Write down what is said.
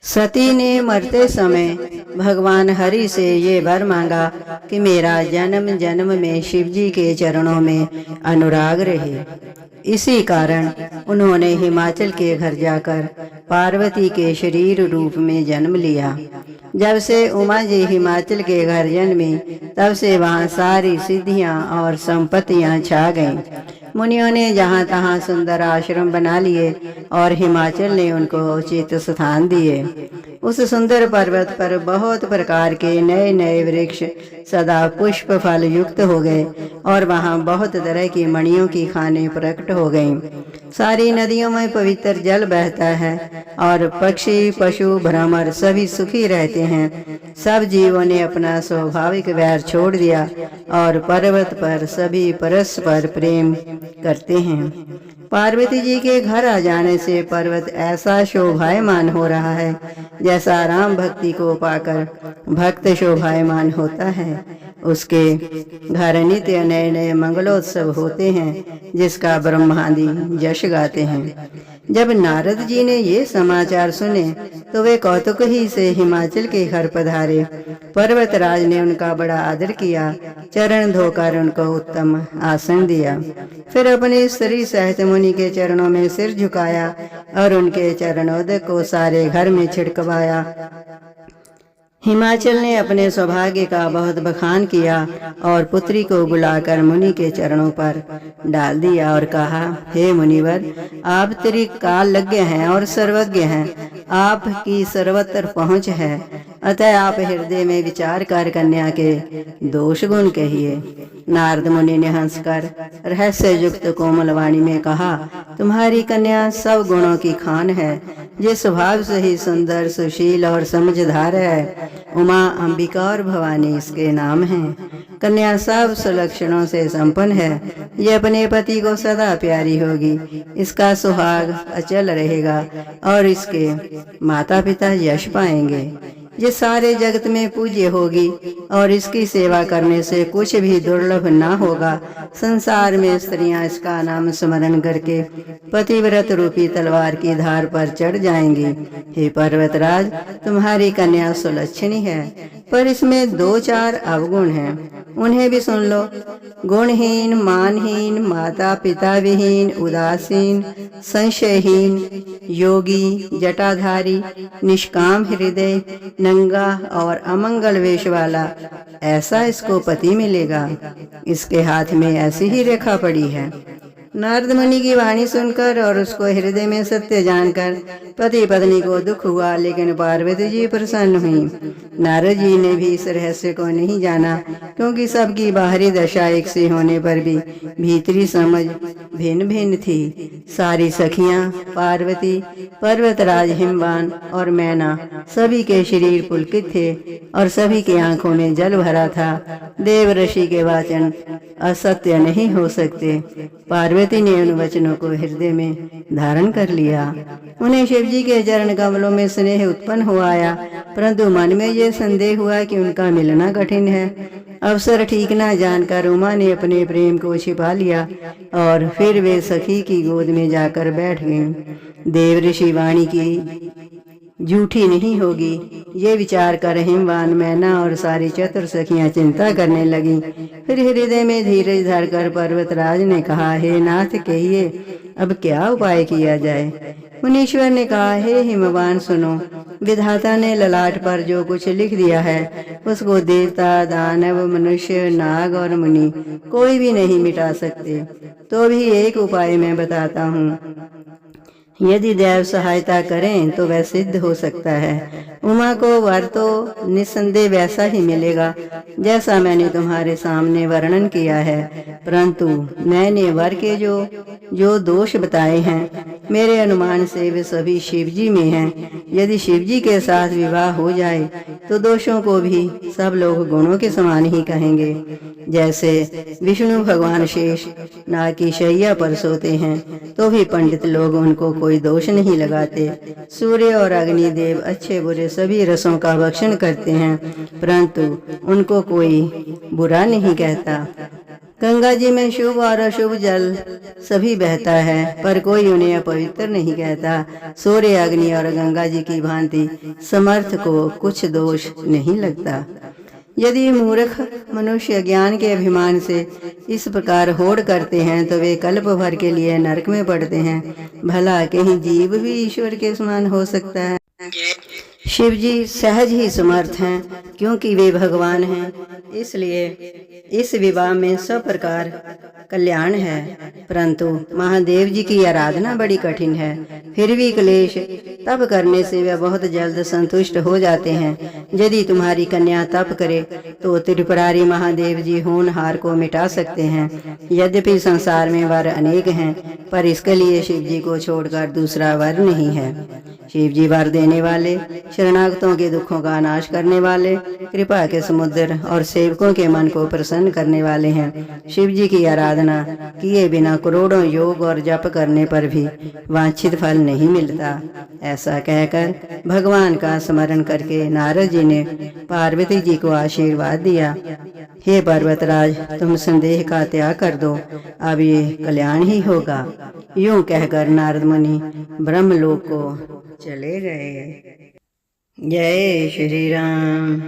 सती ने मरते समय भगवान हरि से ये वर मांगा कि मेरा जन्म जन्म में शिवजी के चरणों में अनुराग रहे। इसी कारण उन्होंने हिमाचल के घर जाकर पार्वती के शरीर रूप में जन्म लिया। जब से उमा जी हिमाचल के घर जन्मी तब से वहाँ सारी सिद्धियाँ और संपत्तियाँ छा गईं। मुनियों ने जहाँ तहाँ सुंदर आश्रम बना लिए और हिमाचल ने उनको उचित स्थान दिए। उस सुंदर पर्वत पर बहुत प्रकार के नए नए वृक्ष सदा पुष्प फल युक्त हो गए और वहाँ बहुत तरह की मणियों की खानें प्रकट हो गईं। सारी नदियों में पवित्र जल बहता है और पक्षी पशु भ्रमर सभी सुखी रहते हैं। सब जीवों ने अपना स्वाभाविक वैर छोड़ दिया और पर्वत पर सभी परस्पर प्रेम करते हैं। पार्वती जी के घर आ जाने से पर्वत ऐसा शोभायमान हो रहा है जैसा राम भक्ति को पाकर भक्त शोभायमान होता है। उसके घर नित्य नए नए मंगलोत्सव होते हैं जिसका ब्रह्मादि यश गाते हैं। जब नारद जी ने ये समाचार सुने तो वे कौतुक ही से हिमाचल के घर पधारे। पर्वतराज ने उनका बड़ा आदर किया, चरण धोकर उनको उत्तम आसन दिया। फिर अपने स्त्री सहित मुनि के चरणों में सिर झुकाया और उनके चरणोदक को सारे घर में छिड़कवाया। हिमाचल ने अपने सौभाग्य का बहुत बखान किया और पुत्री को बुलाकर मुनि के चरणों पर डाल दिया और कहा, हे मुनिवर, आप त्रिकालज्ञ हैं और सर्वज्ञ हैं। आपकी सर्वत्र पहुँच है, अतः आप हृदय में विचार कर कन्या के दोष गुण कहिए। नारद मुनि ने हंसकर रहस्य युक्त कोमल वाणी में कहा, तुम्हारी कन्या सब गुणों की खान है, जिस स्वभाव से ही सुंदर सुशील और समझदार है। उमा, अंबिका और भवानी इसके नाम हैं। कन्या सब सुलक्षणों से संपन्न है। ये अपने पति को सदा प्यारी होगी, इसका सुहाग अचल रहेगा और इसके माता पिता यश पाएंगे। ये सारे जगत में पूज्य होगी और इसकी सेवा करने से कुछ भी दुर्लभ ना होगा। संसार में स्त्रियां इसका नाम स्मरण करके पतिव्रत रूपी तलवार की धार पर चढ़ जाएंगी। हे पर्वतराज, तुम्हारी कन्या सुलक्षणी है, पर इसमें 2-4 अवगुण हैं, उन्हें भी सुन लो। गुणहीन, मानहीन, माता पिता विहीन, उदासीन, संशयहीन, योगी, जटाधारी, निष्काम हृदय, नंगा और अमंगल वेश वाला, ऐसा इसको पति मिलेगा। इसके हाथ में ऐसी ही रेखा पड़ी है। नारद मुनि की वाणी सुनकर और उसको हृदय में सत्य जानकर पति पत्नी को दुख हुआ, लेकिन पार्वती जी प्रसन्न हुई। नारद जी ने भी इस रहस्य को नहीं जाना, क्योंकि सबकी बाहरी दशा एक सी होने पर भी भीतरी समझ भिन्न भिन्न थी। सारी सखियां, पार्वती, पर्वतराज, हिमवान और मैना सभी के शरीर पुलकित थे और सभी की आंखों में जल भरा था। देव ऋषि के वचन असत्य नहीं हो सकते। पार्वती ने उन वचनों को हृदय में धारण कर लिया। उन्हें शिवजी के चरण कमलों में स्नेह उत्पन्न हो आया, परंतु मन में ये संदेह हुआ कि उनका मिलना कठिन है। अवसर ठीक न जानकर उमा ने अपने प्रेम को छिपा लिया और फिर वे सखी की गोद में जाकर बैठ गईं। देव ऋषि वाणी की झूठी नहीं होगी, ये विचार कर हिमवान, मैना और सारी चतुर सखियां चिंता करने लगी। फिर हृदय में धीरज धरकर पर्वतराज ने कहा, हे नाथ, कहिए अब क्या उपाय किया जाए। मुनीश्वर ने कहा, हे हिमवान, सुनो। विधाता ने ललाट पर जो कुछ लिख दिया है उसको देवता, दानव, मनुष्य, नाग और मुनि कोई भी नहीं मिटा सकते। तो भी एक उपाय मैं बताता हूँ, यदि देव सहायता करें तो वह सिद्ध हो सकता है। उमा को वर तो निस्संदेह वैसा ही मिलेगा जैसा मैंने तुम्हारे सामने वर्णन किया है, परंतु मैंने वर के जो दोष बताए हैं, मेरे अनुमान से वे सभी शिवजी में हैं। यदि शिवजी के साथ विवाह हो जाए तो दोषों को भी सब लोग गुणों के समान ही कहेंगे। जैसे विष्णु भगवान शेष नाग की शैया पर सोते हैं तो भी पंडित लोग उनको कोई दोष नहीं लगाते। सूर्य और अग्निदेव अच्छे बुरे सभी रसों का भक्षण करते हैं, परंतु उनको कोई बुरा नहीं कहता। गंगा जी में शुभ और अशुभ जल सभी बहता है, पर कोई उन्हें अपवित्र नहीं कहता। सूर्य, अग्नि और गंगा जी की भांति समर्थ को कुछ दोष नहीं लगता। यदि मूर्ख मनुष्य ज्ञान के अभिमान से इस प्रकार होड़ करते हैं तो वे कल्प भर के लिए नरक में पड़ते हैं। भला कहीं जीव भी ईश्वर के समान हो सकता है? शिव जी सहज ही समर्थ हैं, क्योंकि वे भगवान हैं। इसलिए इस विवाह में सब प्रकार कल्याण है। परंतु महादेव जी की आराधना बड़ी कठिन है। फिर भी क्लेश तप करने से वे बहुत जल्द संतुष्ट हो जाते हैं। यदि तुम्हारी कन्या तप करे तो त्रिपुरारी महादेव जी होनहार को मिटा सकते हैं। यद्यपि संसार में वर अनेक हैं, पर इसके लिए शिव जी को छोड़कर दूसरा वर नहीं है। शिव जी वर देने वाले, शरणागतों के दुखों का नाश करने वाले, कृपा के समुद्र और सेवकों के मन को प्रसन्न करने वाले हैं। शिव जी की आराधना किए बिना करोड़ों योग और जप करने पर भी वांछित फल नहीं मिलता। ऐसा कहकर भगवान का स्मरण करके नारद जी ने पार्वती जी को आशीर्वाद दिया। हे पर्वतराज, तुम संदेह का त्याग कर दो, अब ये कल्याण ही होगा। यूं कहकर नारद मुनि ब्रह्मलोक को चले गए। जय श्री राम।